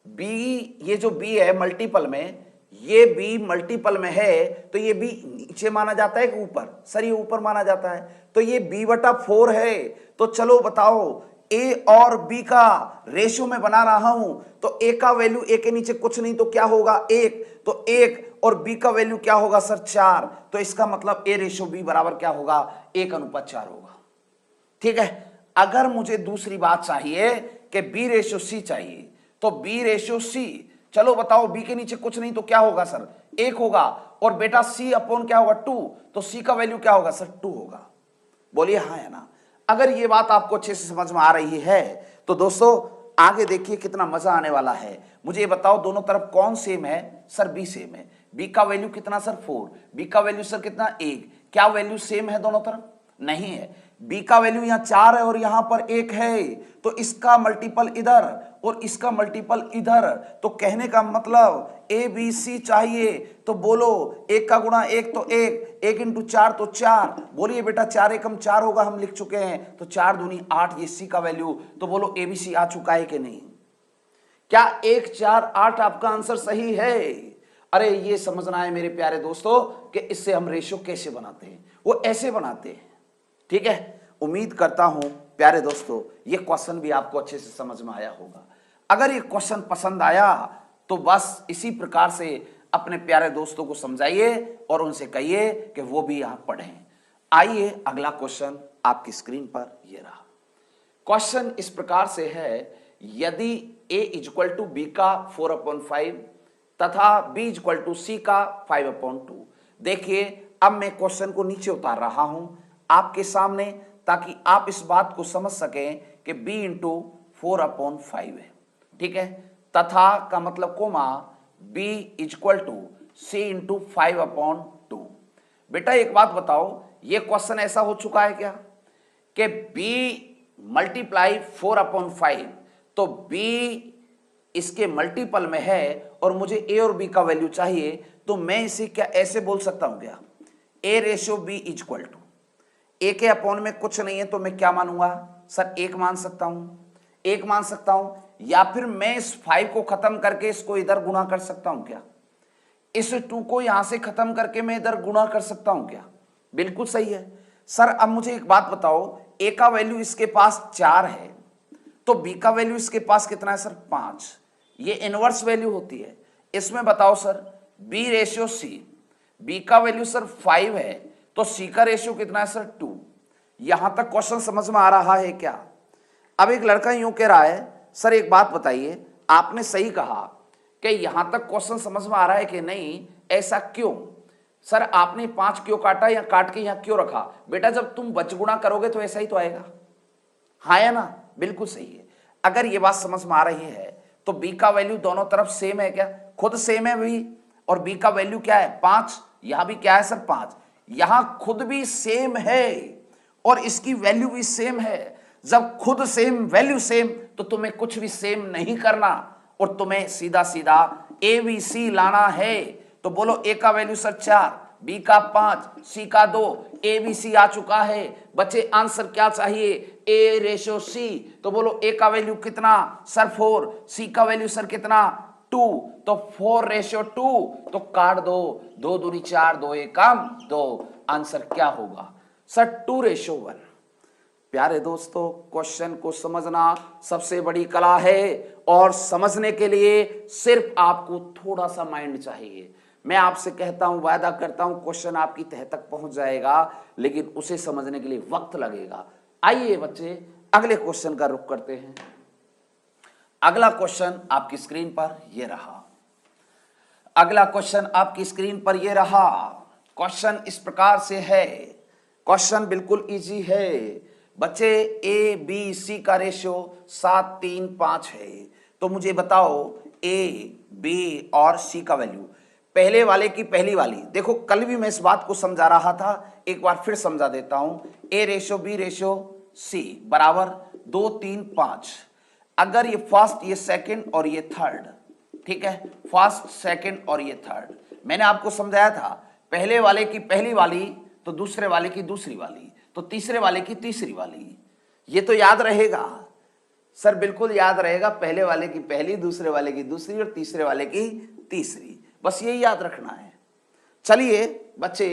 बी, ये जो बी है मल्टीपल में, ये बी मल्टीपल में है, तो ये बी नीचे माना जाता है कि ऊपर? सर ये ऊपर माना जाता है, तो ये b/4 है। तो चलो बताओ, ए और बी का रेशियो में बना रहा हूं, तो ए का वैल्यू ए के नीचे कुछ नहीं तो क्या होगा? 1, तो 1, और बी का वैल्यू क्या होगा सर? 4। तो इसका मतलब a/b बराबर क्या होगा? 1:4 होगा। ठीक है, अगर मुझे दूसरी बात चाहिए कि b/c चाहिए, तो b/c, चलो बताओ, b के नीचे कुछ नहीं तो क्या होगा सर? 1 होगा, और बेटा c अपॉन क्या होगा? 2, तो c का वैल्यू क्या होगा सर? 2 होगा। बोलिए हाँ या ना? अगर ये बात आपको अच्छे से समझ में आ रही है तो दोस्तों आगे देखिए कितना मजा आने वाला है। मुझे ये बताओ, दोनों तरफ कौन सेम है? सर b सेम है। b का वैल्यू कितना सर? 4। b का वैल्यू सर कितना? 1। क्या वैल्यू सेम है दोनों तरफ? नहीं है। b का वैल्यू यहां 4 है और यहां पर 1 है, तो इसका मल्टीपल इधर और इसका मल्टीपल इधर। तो कहने का मतलब ए बी सी चाहिए, तो बोलो 1 का गुणा 1 तो 1, 1 इंटू 4 तो 4। बोलिए बेटा 4 एकम 4 होगा, हम लिख चुके हैं, तो 4 दूनी 8, ये सी का वैल्यू। तो बोलो एबीसी आ चुका है कि नहीं? क्या 1 4 8 आपका आंसर सही है? अरे ये समझना है मेरे प्यारे दोस्तों कि इससे हम रेशियो कैसे बनाते हैं, वो ऐसे बनाते हैं। ठीक है, उम्मीद करता हूं प्यारे दोस्तों ये क्वेश्चन भी आपको अच्छे से समझ में आया होगा। अगर ये क्वेश्चन पसंद आया तो बस इसी प्रकार से अपने प्यारे दोस्तों को समझाइए और उनसे कहिए कि वो भी यहां पढ़ें। आइए अगला क्वेश्चन आपकी स्क्रीन पर ये रहा। क्वेश्चन इस प्रकार से है, यदि a इक्वल टू बी का 4/5 तथा b इक्वल टू सी का 5/2। देखिए अब मैं क्वेश्चन को नीचे उतार रहा हूं आपके सामने ताकि आप इस बात को समझ सकें कि b इंटू 4/5 है, ठीक है, तथा का मतलब comma b equal to C into 5/2। बेटा एक बात बताओ, ये क्वेश्चन ऐसा हो चुका है क्या कि b मल्टीप्लाई 4/5, तो b इसके मल्टीपल में है और मुझे a और b का वैल्यू चाहिए, तो मैं इसे क्या ऐसे बोल सकता हूं क्या, a ratio b equal to a के अपॉन में कुछ नहीं है तो मैं क्या मानूंगा सर, 1 मान सकता हूं, 1 मान सकता हूं, या फिर मैं इस 5 को खत्म करके इसको इधर गुणा कर सकता हूं क्या, इस 2 को यहां से खत्म करके मैं इधर गुणा कर सकता हूं क्या, बिल्कुल सही है। सर अब मुझे एक बात बताओ, a का वैल्यू इसके पास 4 है तो b का वैल्यू इसके पास कितना है सर, 5। ये इनवर्स वैल्यू होती है। इसमें बताओ sir b ratio c, b का वैल्यू सर 5 है तो c का रेशियो कितना है सर 2। यहां तक क्वेश्चन समझ में आ रहा है क्या। अब एक लड़का यूं कह रहा है, सर एक बात बताइए, आपने सही कहा कि यहां तक क्वेश्चन समझ में आ रहा है कि नहीं, ऐसा क्यों सर, आपने 5 क्यों काटा या काट के यहां क्यों रखा। बेटा जब तुम बचगुणा करोगे तो ऐसा ही तो आएगा, हाँ या ना, बिल्कुल सही है। अगर ये बात समझ में आ रही है तो b का वैल्यू दोनों तरफ सेम है क्या, खुद सेम है भी, और b का वैल्यू क्या है 5, यहां भी क्या है सर 5, यहां खुद भी सेम है और इसकी वैल्यू भी सेम है। जब खुद सेम वैल्यू सेम तो तुम्हें कुछ भी सेम नहीं करना और तुम्हें सीधा सीधा ए बी सी लाना है। तो बोलो a का वैल्यू सर 4, b का 5, c का 2, ए बी सी आ चुका है। बच्चे आंसर क्या चाहिए, a रेशियो c, तो बोलो a का वैल्यू कितना सर 4, c का वैल्यू सर कितना 2, तो 4 रेशियो 2, तो काट दो, 2 दूनी 4, 2 एकम 2, आंसर क्या होगा सर 2 रेशियो 1। प्यारे दोस्तों क्वेश्चन को समझना सबसे बड़ी कला है और समझने के लिए सिर्फ आपको थोड़ा सा माइंड चाहिए। मैं आपसे कहता हूं, वायदा करता हूं, क्वेश्चन आपकी तह तक पहुंच जाएगा, लेकिन उसे समझने के लिए वक्त लगेगा। आइए बच्चे अगले क्वेश्चन का रुख करते हैं। अगला क्वेश्चन आपकी स्क्रीन पर यह रहा। अगला क्वेश्चन आपकी स्क्रीन पर यह रहा। क्वेश्चन इस प्रकार से है, क्वेश्चन बिल्कुल इजी है बच्चे। ए बी सी का रेशियो 7 3 5 है, तो मुझे बताओ ए बी और सी का वैल्यू। पहले वाले की पहली वाली, देखो कल भी मैं इस बात को समझा रहा था, एक बार फिर समझा देता हूं। A ratio B ratio C बराबर 2 3 5। अगर ये फर्स्ट, ये सेकंड और ये थर्ड, ठीक है, फर्स्ट सेकंड और ये थर्ड, मैंने आपको समझाया था पहले वाले की पहली वाली तो दूसरे वाले की दूसरी वाली तो तीसरे वाले की तीसरी वाली। ये तो याद रहेगा सर, बिल्कुल याद रहेगा, पहले वाले की पहली, दूसरे वाले की दूसरी और तीसरे वाले की तीसरी, बस यही याद रखना है। चलिए बच्चे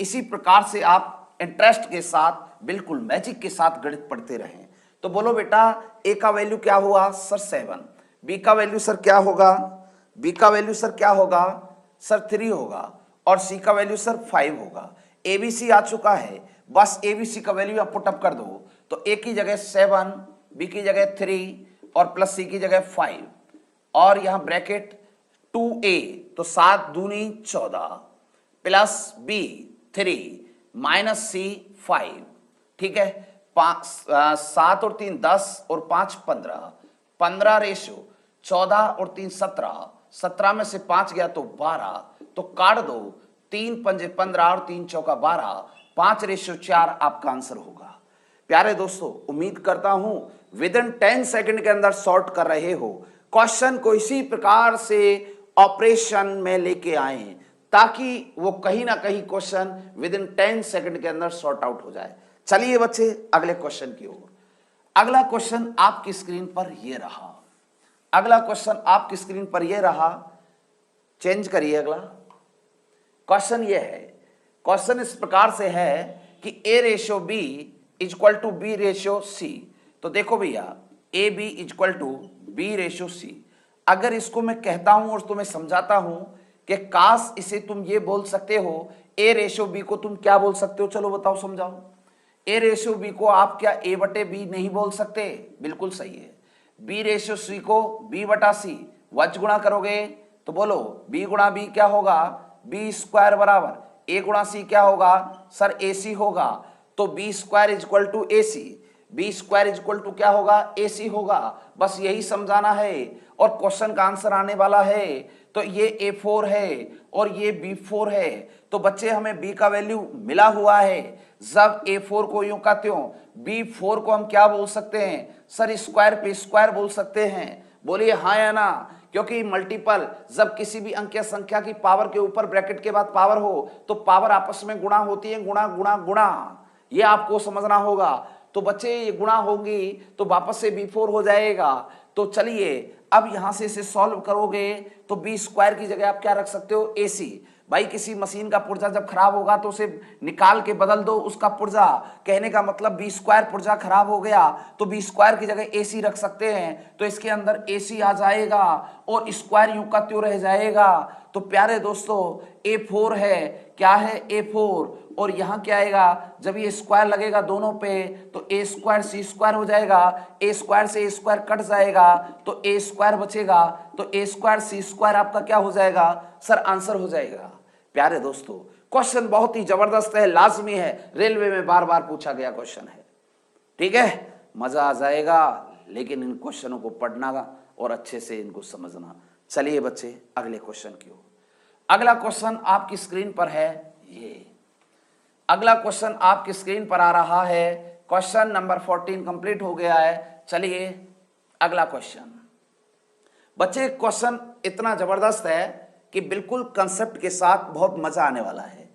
इसी प्रकार से आप इंटरेस्ट के साथ, बिल्कुल मैजिक के साथ गणित पढ़ते रहें। तो बोलो बेटा ए का वैल्यू क्या हुआ सर 7, बी का वैल्यू सर क्या होगा, बी का वैल्यू सर क्या होगा सर 3 होगा और सी का वैल्यू सर 5 होगा। एबीसी आ चुका है, बस एबीसी का वैल्यू आप पुट अप कर दो, तो ए की जगह 7, बी की जगह 3 और प्लस सी की जगह 5 और यहां ब्रैकेट 2a, तो 7 दूनी 14 प्लस b 3 माइनस सी 5, ठीक है, 7 और 3 10 और 5 15, 15 रेशियो 14 और 3 17, 17 में से 5 गया तो 12, तो काट दो, 3 पंजे 15 और 3 चौका 12, 5 रेशियो 4 आपका आंसर होगा। प्यारे दोस्तों उम्मीद करता हूं विद इन 10 सेकंड के अंदर सॉर्ट कर रहे हो। क्वेश्चन को इसी प्रकार से ऑपरेशन में लेके आए ताकि वो कहीं ना कहीं क्वेश्चन विद इन 10 सेकंड के अंदर सॉर्ट आउट हो जाए। चलिए बच्चे अगले क्वेश्चन की ओर। अगला क्वेश्चन आपकी स्क्रीन पर यह रहा। अगला क्वेश्चन आपकी स्क्रीन पर यह रहा, चेंज करिए। अगला क्वेश्चन यह है, क्वेश्चन इस प्रकार से है कि a ratio b equal to B ratio C. तो देखो भैया A B equal to B ratio C. अगर इसको मैं कहता हूं और तुम्हें समझाता हूं कि काश इसे तुम ये बोल सकते हो, ए रेशियो बी को तुम क्या बोल सकते हो, चलो बताओ समझाओ। ए रेशियो बी को आप क्या ए बटे बी नहीं बोल सकते? बिल्कुल सही है। बी रेशियो सी को बी बटा सी वच गुणा करोगे तो बोलो बी गुणा बी क्या होगा, बी स्क्वायर बराबर ए गुणा सी क्या होगा सर, ए सी होगा। तो B square equal to A C, B square equal to क्या होगा, ए सी होगा। बस यही समझाना है और क्वेश्चन का आंसर आने वाला है। तो ये A4 है और ये B4 है। तो बच्चे हमें B का वैल्यू मिला हुआ है। जब A4 को यूं का त्यों, B4 को हम क्या बोल सकते हैं सर, स्क्वायर पे स्क्वायर बोल सकते हैं। बोलिए हाँ या ना? क्योंकि मल्टीपल जब किसी भी अंक या संख्या की पावर के ऊपर ब्रैकेट के बाद पावर हो तो पावर आपस में गुणा होती है, गुणा गुणा गुणा, ये आपको समझना होगा। तो बच्चे ये गुणा होगी तो वापस से B4 हो जाएगा। तो चलिए अब यहां से इसे सॉल्व करोगे तो बी स्क्वायर की जगह आप क्या रख सकते हो, ए सी। भाई किसी मशीन का पुर्जा जब खराब होगा तो उसे निकाल के बदल दो उसका पुर्जा, कहने का मतलब बी स्क्वायर पुर्जा खराब हो गया तो बी स्क्वायर की जगह ए सी रख सकते हैं। तो इसके अंदर ए सी आ जाएगा और स्क्वायर यूं का त्यों रह जाएगा। तो प्यारे दोस्तों A4 है, क्या है A4, और यहां क्या आएगा, जब ये स्क्वायर लगेगा दोनों पे तो ए स्क्वायर सी स्क्वायर हो जाएगा, ए स्क्वायर से ए स्क्वायर कट जाएगा तो ए स्क्वायर बचेगा। तो ए स्क्वायर सी स्क्वायर आपका क्या हो जाएगा सर, आंसर हो जाएगा। प्यारे दोस्तों क्वेश्चन बहुत ही जबरदस्त है, लाजमी है, रेलवे में बार बार पूछा गया क्वेश्चन है। ठीक है, मजा आ जाएगा, लेकिन इन क्वेश्चनों को पढ़ना और अच्छे से इनको समझना। चलिए बच्चे अगले क्वेश्चन की ओर। अगला क्वेश्चन आपकी स्क्रीन पर है, ये अगला क्वेश्चन आपकी स्क्रीन पर आ रहा है। क्वेश्चन नंबर 14 कंप्लीट हो गया है। चलिए अगला क्वेश्चन। बच्चे क्वेश्चन इतना जबरदस्त है कि बिल्कुल कंसेप्ट के साथ बहुत मजा आने वाला है।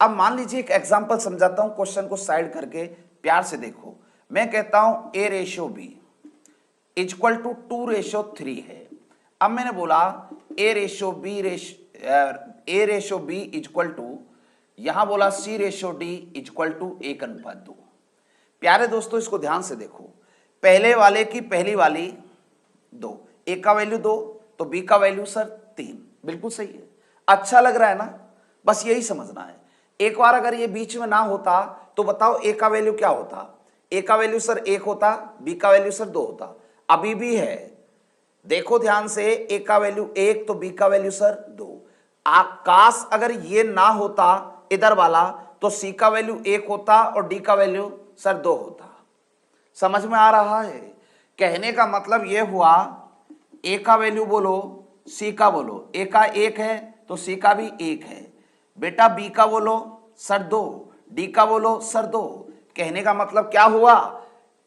अब मान लीजिए एक एग्जांपल समझाता हूं, क्वेश्चन को साइड करके प्यार से देखो। मैं कहता हूं A ratio B equal to 2:3 है। अब मैंने बोला A ratio B equal to, यहां बोला C ratio D equal to 1:2। प्यारे दोस्तों इसको ध्यान से देखो, पहले वाले की पहली वाली 2, ए का वैल्यू 2 तो बी का वैल्यू सर 3। बिल्कुल सही है, अच्छा लग रहा है ना? बस यही समझना है। एक बार अगर ये बीच में ना होता तो बताओ ए का वैल्यू क्या होता, ए का वैल्यू सर 1 होता, बी का वैल्यू सर 2 होता। अभी भी है, देखो ध्यान से, ए का वैल्यू 1 तो बी का वैल्यू सर 2। आकाश अगर ये ना होता इधर वाला तो सी का वैल्यू 1 होता और डी का वैल्यू सर 2 होता। समझ में आ रहा है? कहने का मतलब ये हुआ, ए का वैल्यू बोलो सी का बोलो, ए का 1 है तो सी का भी 1 है। बेटा बी का बोलो सर 2, डी का बोलो सर 2। कहने का मतलब क्या हुआ,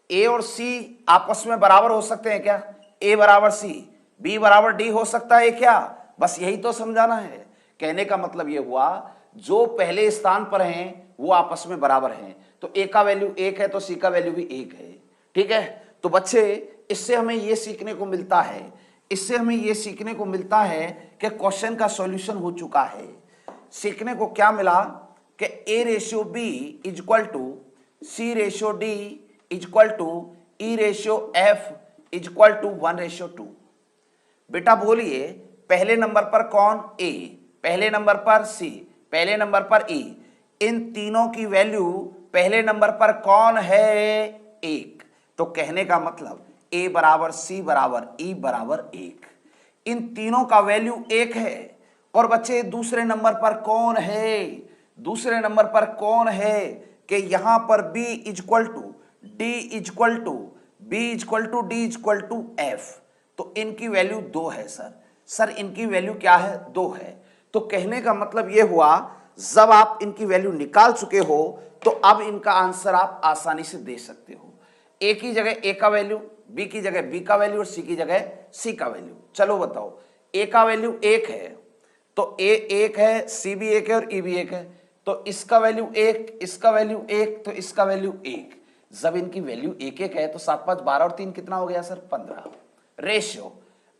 ए और सी आपस में बराबर हो सकते हैं क्या? ए बराबर सी, बी बराबर डी हो सकता है क्या? बस यही तो समझाना है। कहने का मतलब ये हुआ जो पहले स्थान पर हैं वो आपस में बराबर हैं। तो ए का वैल्यू 1 है तो सी का वैल्यू भी 1 है। ठीक है, तो बच्चे इससे हमें ये सीखने को मिलता है, इससे हमें ये सीखने को मिलता है कि क्वेश्चन का सॉल्यूशन हो चुका है। सीखने को क्या मिला कि A ratio B equal to C ratio D equal to E ratio F equal to 1:2। बेटा बोलिए पहले नंबर पर कौन, ए, पहले नंबर पर सी, पहले नंबर पर ई, इन तीनों की वैल्यू पहले नंबर पर कौन है, 1। तो कहने का मतलब ए बराबर सी बराबर ई बराबर 1, इन तीनों का वैल्यू 1 है। और बच्चे दूसरे नंबर पर कौन है, दूसरे नंबर पर कौन है कि यहां पर b equal to D equal to B equal to D equal to F. तो इनकी वैल्यू 2 है सर इनकी वैल्यू क्या है, 2 है। तो कहने का मतलब यह हुआ जब आप इनकी वैल्यू निकाल चुके हो तो अब इनका आंसर आप आसानी से दे सकते हो। ए की जगह ए का वैल्यू, बी की जगह बी का वैल्यू और सी की जगह सी का वैल्यू। चलो बताओ, ए का वैल्यू 1 है तो ए 1 है, सी भी 1 है और ई भी 1 है। तो इसका वैल्यू 1, इसका वैल्यू 1 तो इसका वैल्यू 1। जब इनकी वैल्यू 1 है तो 7 5 12 और 3 कितना हो गया सर, 15। रेशियो,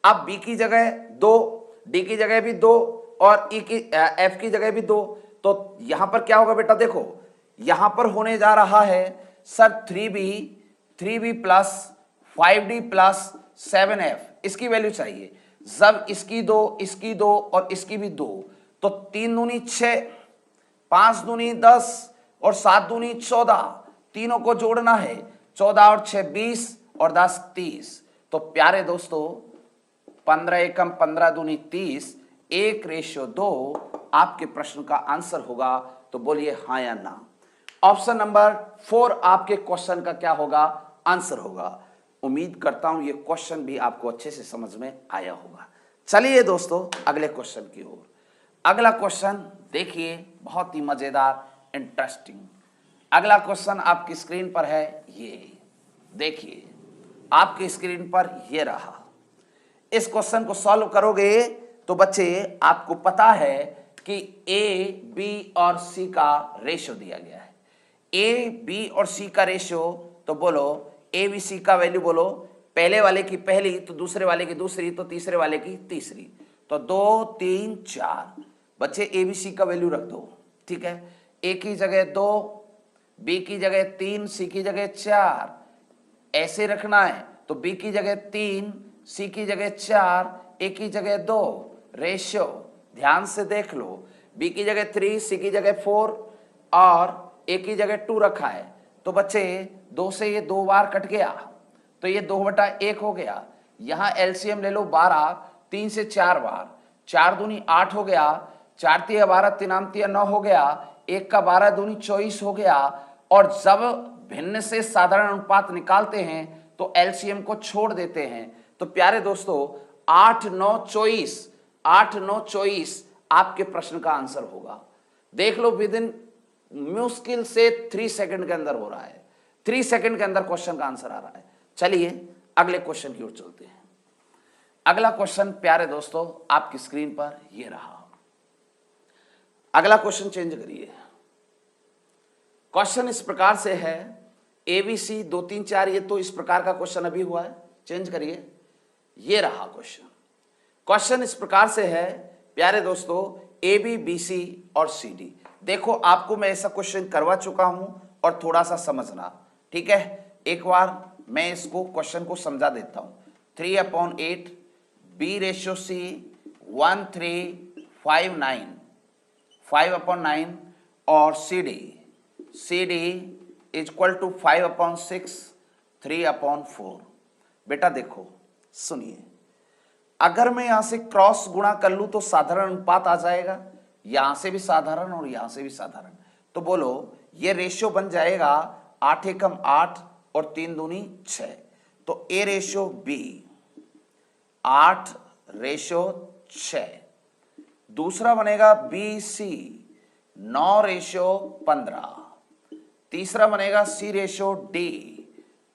अब बी की जगह 2, डी की जगह भी 2 और ई की एफ की जगह भी 2। तो यहां पर क्या होगा बेटा, देखो यहां पर होने जा रहा है sir 3b plus 5d plus 7f इसकी वैल्यू चाहिए। जब इसकी दो और इसकी भी दो, तो 3 दूनी 6, 5 दूनी 10 और 7 दूनी 14, तीनों को जोड़ना है। 14 और 6 20 और 10 30। तो प्यारे दोस्तों 15 एकम 15 दूनी 30, 1:2 आपके प्रश्न का आंसर होगा। तो बोलिए हाँ या ना। ऑप्शन नंबर 4 आपके क्वेश्चन का क्या होगा, आंसर होगा। उम्मीद करता हूं ये क्वेश्चन भी आपको अच्छे से समझ में आया होगा। चलिए दोस्तों अगले क्वेश्चन की ओर। अगला क्वेश्चन देखिए, बहुत ही मजेदार, इंटरेस्टिंग। अगला क्वेश्चन आपकी स्क्रीन पर है, ये देखिए आपकी स्क्रीन पर ये रहा। इस क्वेश्चन को सॉल्व करोगे तो बच्चे आपको पता है कि ए, बी और सी का रेशियो दिया गया है। ए, बी और सी का रेशियो, तो बोलो ए बी सी का वैल्यू बोलो। पहले वाले की पहली, तो दूसरे वाले की दूसरी, तो तीसरे वाले की तीसरी। तो 2 3 4 बच्चे ए बी सी का वैल्यू रख दो। ठीक है, ए की जगह 2, बी की जगह 3, सी की जगह 4, ऐसे रखना है। तो बी की जगह 3, सी की जगह 4, ए की जगह 2। रेशियो ध्यान से देख लो, बी की जगह 3, सी की जगह 4 और ए की जगह 2 रखा है। तो बच्चे 2 से ये 2 बार कट गया, तो ये 2/1 हो गया। यहां एलसीएम ले लो 12, 3 से 4 बार, 4 दूनी 8 हो गया, 4 तिया 12, 3 तिया 9 हो गया, 1 का 12 दूनी 24 हो गया। और जब भिन्न से साधारण अनुपात निकालते हैं तो एलसीएम को छोड़ देते हैं। तो प्यारे दोस्तों 8 9 24, 8 9 24 आपके प्रश्न का आंसर होगा। देख लो, विद इन मुश्किल से 3 सेकंड के अंदर हो रहा है। 3 सेकंड के अंदर क्वेश्चन का आंसर आ रहा है। चलिए अगले क्वेश्चन की ओर चलते हैं। अगला क्वेश्चन प्यारे दोस्तों आपकी स्क्रीन पर ये रहा। अगला क्वेश्चन चेंज करिए। क्वेश्चन इस प्रकार से है, एबीसी 2 3 4, ये तो इस प्रकार का क्वेश्चन अभी हुआ है। चेंज करिए, ये रहा क्वेश्चन। क्वेश्चन इस प्रकार से है प्यारे दोस्तों, ए बी बी सी और सी डी। देखो आपको मैं ऐसा क्वेश्चन करवा चुका हूं और थोड़ा सा समझना, ठीक है। एक बार मैं इसको क्वेश्चन को समझा देता हूं। 3/8 B/C 1359 5/9 और CD इक्वल टू 5/6 3/4। बेटा देखो सुनिए, अगर मैं यहां से क्रॉस गुणा कर लूं तो साधारण अनुपात आ जाएगा, यहां से भी साधारण और यहां से भी साधारण। तो बोलो ये रेशियो बन जाएगा 8 एकम 8 और 3 दूनी 6। तो ए रेशियो बी 8:6। दूसरा बनेगा बी सी 9:15। तीसरा बनेगा सी रेशियो डी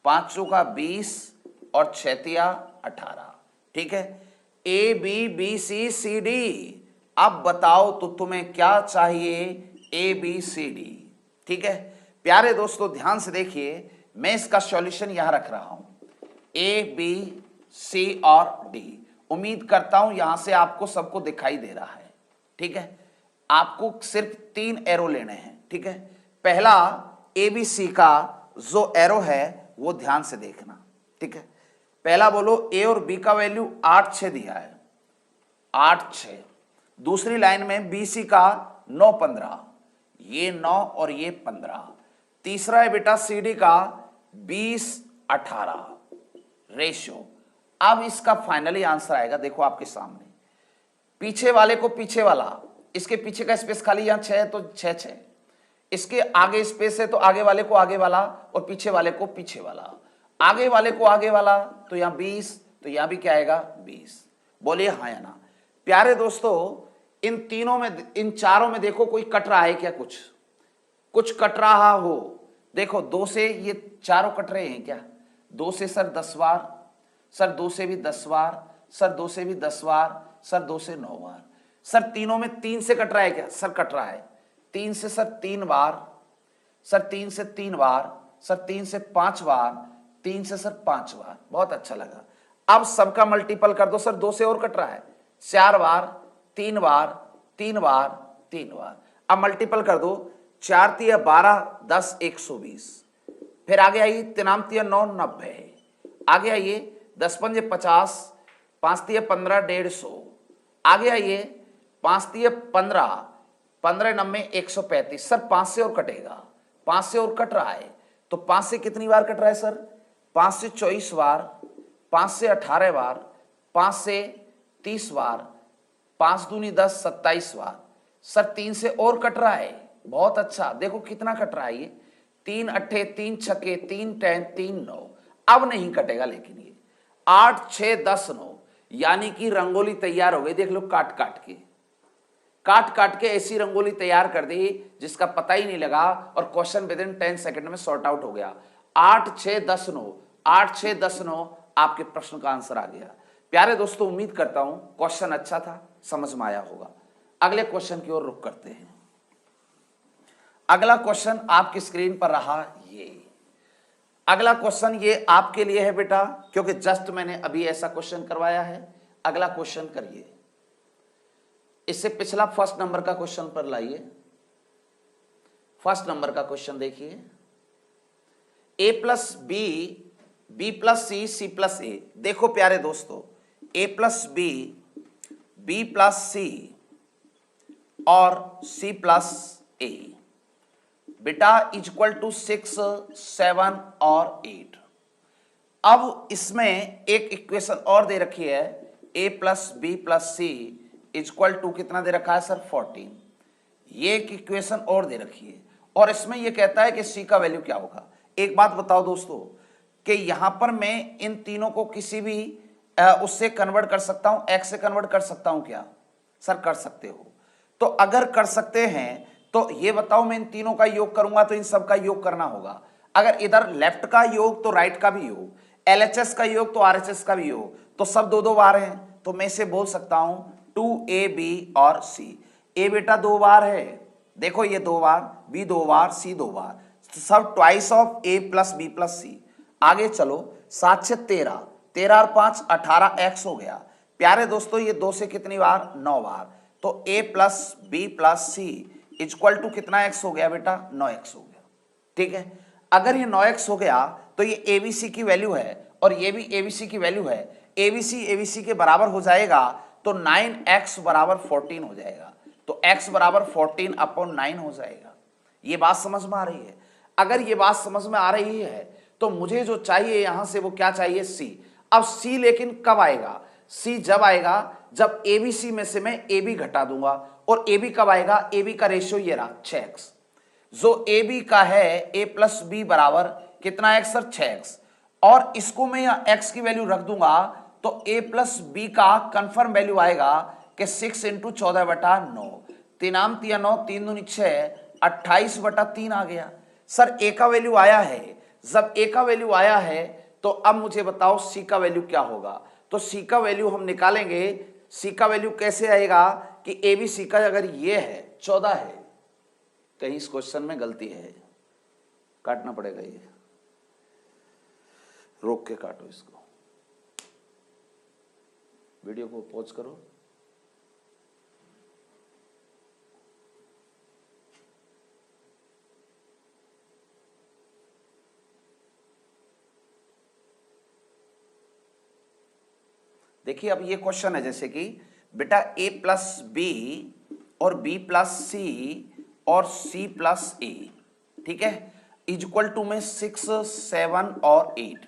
5 का 20 और 6 18। ठीक है, A B B C C D. अब बताओ तो तुम्हें क्या चाहिए, ए बी सी डी। ठीक है प्यारे दोस्तों ध्यान से देखिए, मैं इसका सॉल्यूशन यहां रख रहा हूं, ए बी सी और डी। उम्मीद करता हूं यहां से आपको सबको दिखाई दे रहा है। ठीक है, आपको सिर्फ 3 एरो लेने हैं। ठीक है, पहला ए बी सी का जो एरो है वो ध्यान से देखना। ठीक है, पहला बोलो ए और बी का वैल्यू 8 6 दिया है, 8 6। दूसरी लाइन में बी सी का 9 15, ये 9 और ये 15। तीसरा है बेटा सी डी का 20 18 रेशियो। अब इसका फाइनली आंसर आएगा, देखो आपके सामने, पीछे वाले को पीछे वाला, इसके पीछे का स्पेस खाली यहां 6 है तो 6 6, इसके आगे स्पेस है तो आगे वाले को आगे वाला और पीछे वाले को पीछे वाला, आगे वाले को आगे वाला, तो यहां 20, तो यहां भी क्या आएगा 20। बोलिए हाँ या ना। प्यारे दोस्तों इन तीनों में, इन चारों में देखो कोई कट रहा है क्या, कुछ कट रहा हो। देखो 2 से ये चारों कट रहे हैं क्या, 2 से सर 10 बार, सर 2 से भी 10 बार, सर 2 से भी 10 बार, सर 2 से 9 बार। सर तीनों में 3 से कट रहा है क्या, सर कट रहा है। 3 से सर 3 बार, सर 3 से 3 बार, सर 3 से 5 बार, 3 से सर 5 बार। बहुत अच्छा लगा। अब सबका मल्टीपल कर दो, सर 2 से और कट रहा है, 4 बार, 3 बार, 3 बार, 3 बार। अब मल्टीपल कर दो, 4 तिया 12 10 120। फिर आगे आइए 3 तिया 9 90, आगे आइए 10 पंजे 50, 5 तिया 15 150, आगे आइए 5 तिया 15, 15 9 135। सर 5 से और कटेगा, 5 से और कट रहा है, तो 5 से कितनी बार कट रहा है सर? 5 से 24 बार, 5 से 18 बार, 5 से 30 बार, 5 दूनी 10 27 बार। सर 3 से और कट रहा है, बहुत अच्छा, देखो कितना कट रहा है ये, 3 अट्ठे 3 छक्के 3 10 3 9। अब नहीं कटेगा, लेकिन ये 8 6 10 9, यानी कि रंगोली तैयार हो गई। देख लो काट काट के ऐसी रंगोली तैयार कर दी जिसका पता ही नहीं लगा, और क्वेश्चन विद इन 10 सेकंड में सॉर्ट आउट हो गया। 8 6 10 9, 8 6 10 9 आपके प्रश्न का आंसर आ गया। प्यारे दोस्तों, उम्मीद करता हूं क्वेश्चन अच्छा था, समझ में आया होगा। अगले क्वेश्चन की ओर रुख करते हैं। अगला क्वेश्चन आपकी स्क्रीन पर रहा ये। अगला क्वेश्चन ये आपके लिए है बेटा, क्योंकि जस्ट मैंने अभी ऐसा क्वेश्चन करवाया है। अगला क्वेश्चन करिए, इससे पिछला फर्स्ट नंबर का क्वेश्चन पर लाइए। फर्स्ट नंबर का क्वेश्चन देखिए, a plus B, B plus C, C plus A. देखो प्यारे दोस्तों, a plus B, B plus C और सी प्लस ए बेटा इक्वल टू 6 7 और 8। अब इसमें एक इक्वेशन और दे रखी है, a plus B plus C equal to कितना दे रखा है सर? 14। ये एक इक्वेशन और दे रखी है, और इसमें ये कहता है कि c का वैल्यू क्या होगा। एक बात बताओ दोस्तों, कि यहां पर मैं इन तीनों को किसी भी उससे कन्वर्ट कर सकता हूं, x से कन्वर्ट कर सकता हूं क्या? सर कर सकते हो। तो अगर कर सकते हैं तो ये बताओ, मैं इन तीनों का योग करूंगा तो इन सब का योग करना होगा। अगर इधर लेफ्ट का योग तो राइट का भी योग, LHS का योग तो RHS का भी योग, तो सब दो दो बार हैं, तो मैं इसे बोल सकता हूं 2AB और C। A बेटा 2 बार है, देखो ये 2 बार, B 2 बार, C 2 बार, सब twice of A plus B plus C. आगे चलो, 7 से 13, 13 और 5 18 x हो गया। प्यारे दोस्तों, ये 2 से कितनी बार? 9 बार। तो A plus B plus C equal to कितना x हो गया बेटा? 9x हो गया। ठीक है, अगर ये 9x हो गया तो ये ABC की वैल्यू है और ये भी ABC की वैल्यू है। ABC के बराबर हो जाएगा तो 9x बराबर 14 हो जाएगा, तो x बराबर 14 अपॉन 9 हो जाएगा। ये बात समझ में आ रही है? अगर ये बात समझ में आ रही है तो मुझे जो चाहिए यहां से वो क्या चाहिए? C। अब C लेकिन कब आएगा? C जब आएगा जब ABC में से मैं AB घटा दूंगा, और AB कब आएगा? AB का रेशियो ये रहा 6x। जो AB का है A प्लस बी बराबर कितना x सर? 6x। और इसको मैं यहाँ x की वैल्यू रख दूंगा तो A प्लस बी का कंफर्म वैल्यू आएगा कि 6 इंटू 14 बटा 9, 3 तिया 9, 3 दूनी 6, 28 बटा 3 आ गया। सर A का वैल्यू आया है, जब A का वैल्यू आया है तो अब मुझे बताओ C का वैल्यू क्या होगा? तो C का वैल्यू हम निकालेंगे। C का वैल्यू कैसे आएगा कि ABC का अगर ये है 14 है, कहीं इस क्वेश्चन में गलती है, काटना पड़ेगा, ये रोक के काटो, इसको वीडियो को पॉज करो। देखिए अब ये क्वेश्चन है जैसे कि बेटा A प्लस बी और B प्लस सी और C प्लस ए, ठीक है, इक्वल टू में 6 7 और 8।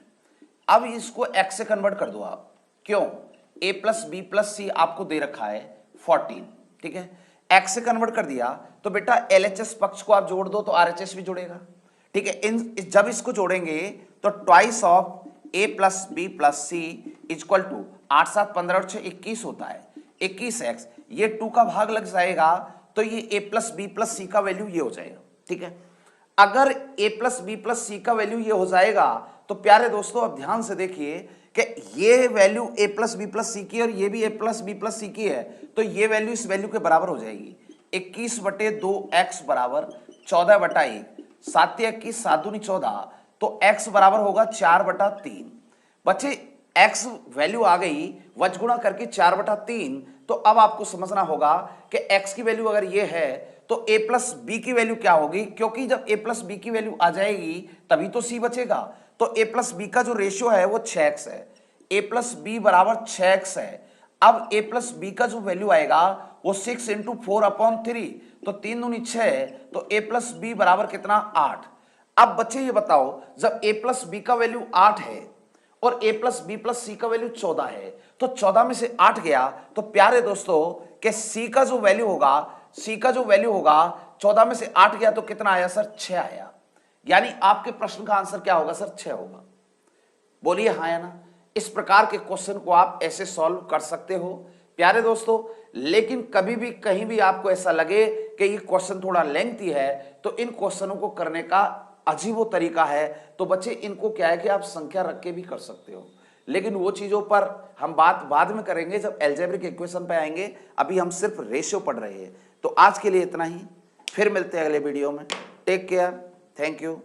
अब इसको x से कन्वर्ट कर दो आप, क्यों? A प्लस बी प्लस सी आपको दे रखा है 14, ठीक है, x से कन्वर्ट कर दिया तो बेटा LHS पक्ष को आप जोड़ दो तो RHS भी जुड़ेगा, ठीक है। इन जब इसको जोड़ेंगे तो twice of A plus B plus C equal to 8 7 15 और 6 21 होता है, 21x, ये 2 का भाग लग जाएगा तो ये A प्लस बी प्लस सी का वैल्यू ये हो जाएगा, ठीक है। अगर A प्लस बी प्लस सी का वैल्यू ये हो जाएगा तो प्यारे दोस्तों अब ध्यान से देखिए कि ये value A plus B plus C की और ये भी A plus B plus C की है, तो ये वैल्यू इस वैल्यू के बराबर हो जाएगी। 21 बटे 2x बराबर 14 बटा 1, 7 21 7 दूनी 14, तो x बराबर होगा 4 बटा 3। बच्चे x वैल्यू आ गई, वज गुणा करके 4 बटा 3, तो अब आपको समझना होगा कि x की वैल्यू अगर ये है तो a प्लस बी की वैल्यू क्या होगी, क्योंकि जब a प्लस बी की वैल्यू आ जाएगी तभी तो c बचेगा। तो a प्लस बी का जो रेशियो है वो 6x है, a प्लस बी बराबर 6x है। अब a प्लस बी का जो वैल्यू आएगा वो 6 इंटू 4/3, तो 3 दूनी 6, तो a प्लस बी बराबर कितना 8। अब बच्चे ये बताओ, जब a प्लस बी का वैल्यू 8 है और a प्लस बी प्लस सी का वैल्यू 14 है, तो 14 में से 8 गया, तो प्यारे दोस्तों कि c का जो वैल्यू होगा, c का जो वैल्यू होगा 14 में से 8 गया तो कितना आया सर, 6 आया। यानी आपके प्रश्न का आंसर क्या होगा सर, 6 होगा। बोलिए हाँ या ना। इस प्रकार के क्वेश्चन को आप ऐसे सॉल्व कर सकते हो प्यारे दोस्तों। लेकिन कभी भी कहीं भी आपको ऐसा लगे कि ये क्वेश्चन थोड़ा लेंथी है, तो इन क्वेश्चनों को करने का अजीबो तरीका है, तो बच्चे इनको क्या है कि आप संख्या रख के भी कर सकते हो, लेकिन वो चीजों पर हम बात बाद में करेंगे जब अलजेब्रिक इक्वेशन पे आएंगे। अभी हम सिर्फ रेशियो पढ़ रहे हैं। तो आज के लिए इतना ही, फिर मिलते हैं अगले वीडियो में। Take care, thank you.